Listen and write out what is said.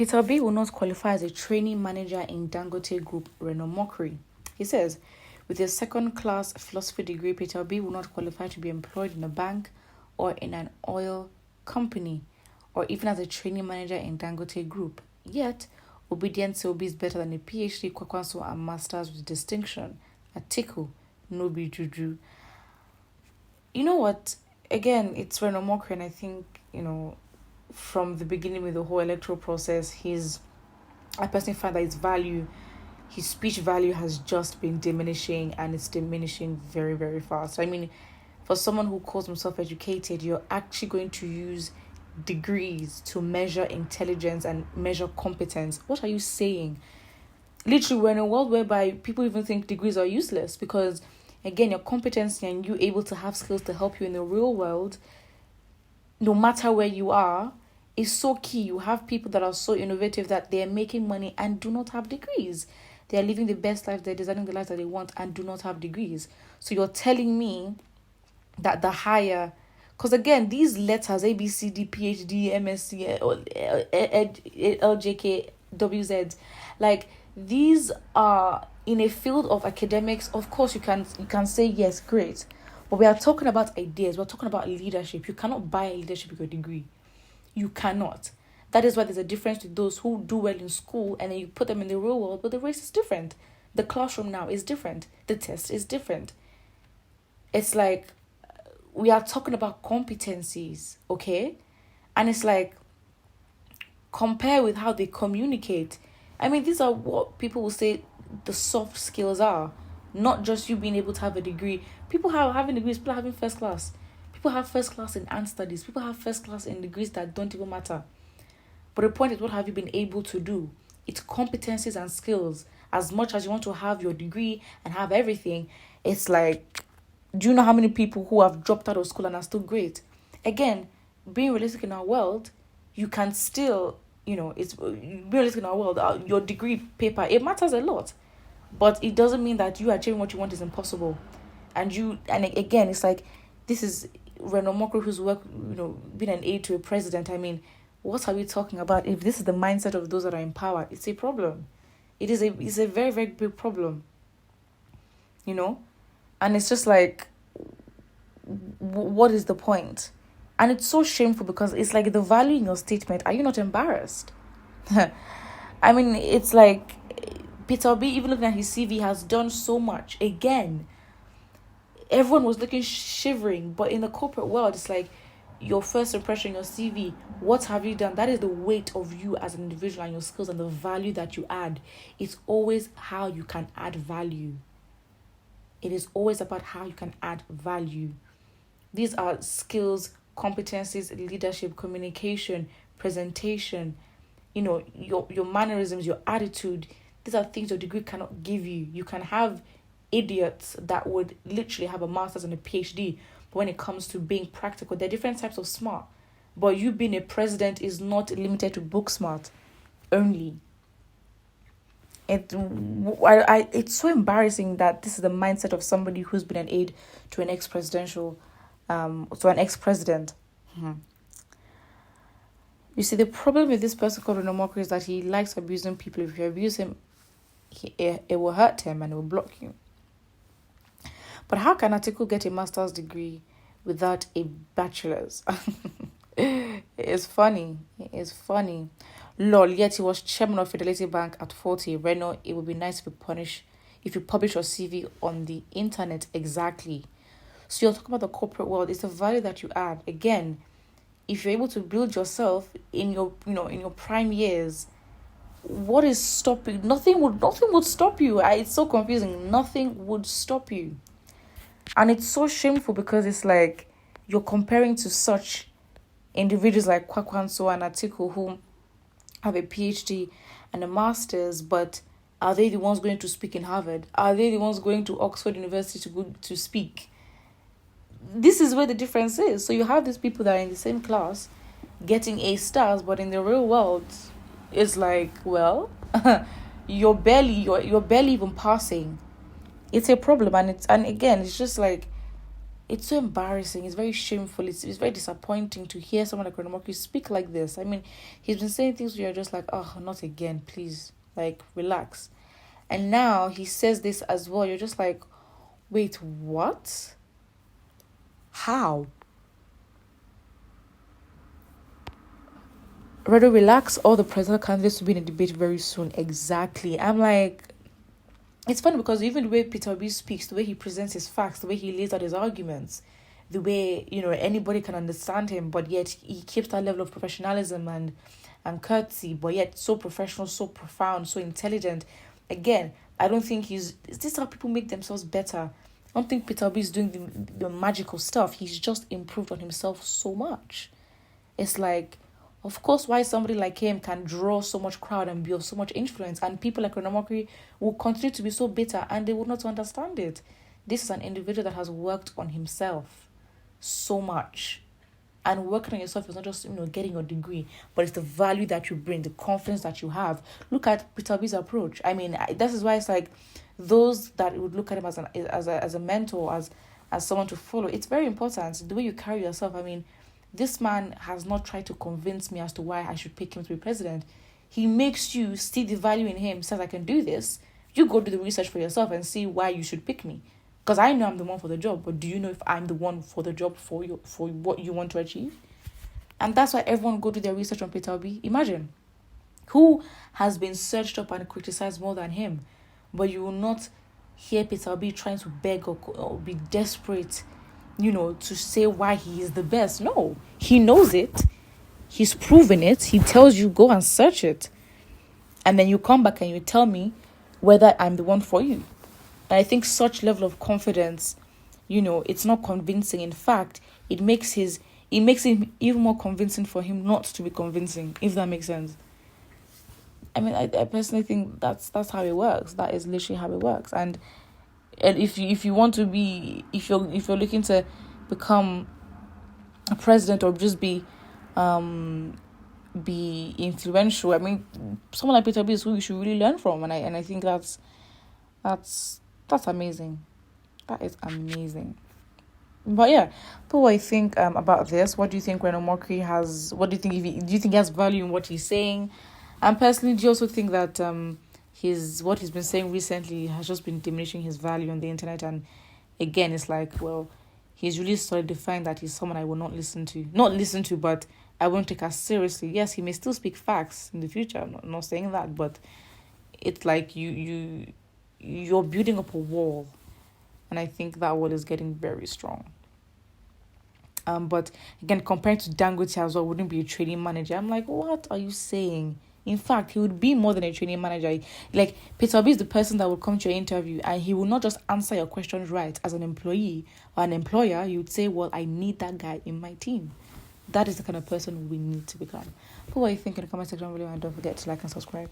Peter B will not qualify as a training manager in Dangote Group, Renault Mockery. He says, with a second-class philosophy degree, Peter B will not qualify to be employed in a bank or in an oil company, or even as a training manager in Dangote Group. Yet, obedience to Obi is better than a PhD, Kwakwanso, and master's with distinction. Atiku, no be juju. You know what? Again, it's Renault Mockery, and I think, from the beginning with the whole electoral process, I personally find that his speech value has just been diminishing, and it's diminishing very, very fast. I mean, for someone who calls himself educated, you're actually going to use degrees to measure intelligence and measure competence. What are you saying? Literally, we're in a world whereby people even think degrees are useless because, again, your competency and you able to have skills to help you in the real world, no matter where you are, is so key. You have people that are so innovative that they are making money and do not have degrees. They are living the best life, they're designing the life that they want and do not have degrees. So you're telling me that the higher, because again, these letters, A, B, C, D, PhD, MSc, LJK, WZ, like these are in a field of academics. Of course, you can say yes, great. But we are talking about ideas. We're talking about leadership. You cannot buy leadership with your degree. You cannot. That is why there's a difference with those who do well in school and then you put them in the real world, but the race is different. The classroom now is different. The test is different. It's like we are talking about competencies, okay? And it's like, compare with how they communicate. I mean, these are what people will say the soft skills are. Not just you being able to have a degree. People having degrees, people having first class. People have first class in ant studies. People have first class in degrees that don't even matter. But the point is, what have you been able to do? It's competencies and skills. As much as you want to have your degree and have everything, it's like, do you know how many people who have dropped out of school and are still great? Again, being realistic in our world, you can still, it's being realistic in our world, your degree paper, it matters a lot. But it doesn't mean that you achieving what you want is impossible. And again, it's like, this is Renault Mockery who's worked, been an aide to a president. I mean, what are we talking about? If this is the mindset of those that are in power, it's a problem. It's a very, very big problem. And it's just like, what is the point? And it's so shameful because it's like the value in your statement. Are you not embarrassed? I mean, it's like Peter B, even looking at his CV, has done so much. Again, everyone was looking shivering, but in the corporate world, it's like your first impression, your CV, what have you done? That is the weight of you as an individual and your skills and the value that you add. It's always how you can add value. It is always about how you can add value. These are skills, competencies, leadership, communication, presentation, your mannerisms, your attitude. These are things your degree cannot give you. You can have idiots that would literally have a master's and a PhD, but when it comes to being practical, there are different types of smart. But you being a president is not limited to book smart only. It's so embarrassing that this is the mindset of somebody who's been an aide to an ex-president. You see, the problem with this person called Renault Mockery is that he likes abusing people. If you abuse him, it will hurt him and it will block you. But how can Atiku get a master's degree without a bachelor's? It's funny. Lol, yet he was chairman of Fidelity Bank at 40. Renault, it would be nice if you publish your CV on the internet. Exactly. So you're talking about the corporate world. It's the value that you add. Again, if you're able to build yourself in your prime years, what is stopping? Nothing would stop you. It's so confusing. Nothing would stop you. And it's so shameful because it's like you're comparing to such individuals like Kwakwanso and Atiku who have a PhD and a master's, but are they the ones going to speak in Harvard? Are they the ones going to Oxford University to speak? This is where the difference is. So you have these people that are in the same class getting A stars, but in the real world, it's like, well, you're barely even passing. It's a problem, and again, it's just like it's so embarrassing. It's very shameful. It's very disappointing to hear someone like Renamoki speak like this. I mean, he's been saying things where you're just like, oh, not again, please. Like, relax. And now he says this as well. You're just like, wait, what? How? Rather relax, all the presidential candidates will be in a debate very soon. Exactly. I'm like, it's funny because even the way Peter Obi speaks, the way he presents his facts, the way he lays out his arguments, the way, anybody can understand him, but yet he keeps that level of professionalism and courtesy, but yet so professional, so profound, so intelligent. Again, I don't think is this how people make themselves better? I don't think Peter Obi is doing the magical stuff. He's just improved on himself so much. It's like, of course, why somebody like him can draw so much crowd and be of so much influence, and people like Renamoki will continue to be so bitter and they will not understand it. This is an individual that has worked on himself so much. And working on yourself is not just, getting your degree, but it's the value that you bring, the confidence that you have. Look at Peter B's approach. I mean, this is why it's like those that would look at him as a mentor, as someone to follow. It's very important, the way you carry yourself. I mean, this man has not tried to convince me as to why I should pick him to be president. He makes you see the value in him, says, I can do this. You go do the research for yourself and see why you should pick me. Because I know I'm the one for the job, but do you know if I'm the one for the job for what you want to achieve? And that's why everyone go do their research on Peter Obi. Imagine, who has been searched up and criticized more than him? But you will not hear Peter Obi trying to beg or be desperate, to say why he is the best. No, he knows it. He's proven it. He tells you, go and search it. And then you come back and you tell me whether I'm the one for you. And I think such level of confidence, it's not convincing. In fact, it makes it even more convincing for him not to be convincing, if that makes sense. I mean, I personally think that's how it works. That is literally how it works. And if you want to be, if you're looking to become a president or just be influential, I mean, someone like Peter B is who you should really learn from. And I think that's amazing. That is amazing. But yeah, what I think about this. What do you think Renamoki has? What do you think? Do you think he has value in what he's saying? And personally, do you also think that what he's been saying recently has just been diminishing his value on the internet? And again, it's like, well, he's really solidifying that he's someone I will not listen to, but I won't take as seriously. Yes, he may still speak facts in the future. I'm not saying that, but it's like you're building up a wall, and I think that wall is getting very strong. But again, compared to Dangote as well, wouldn't be a training manager. I'm like, what are you saying? In fact, he would be more than a training manager. Like, Peter Obi is the person that will come to your interview and he will not just answer your questions right as an employee or an employer. You would say, well, I need that guy in my team. That is the kind of person we need to become. Put what you think in the comment section below and don't forget to like and subscribe.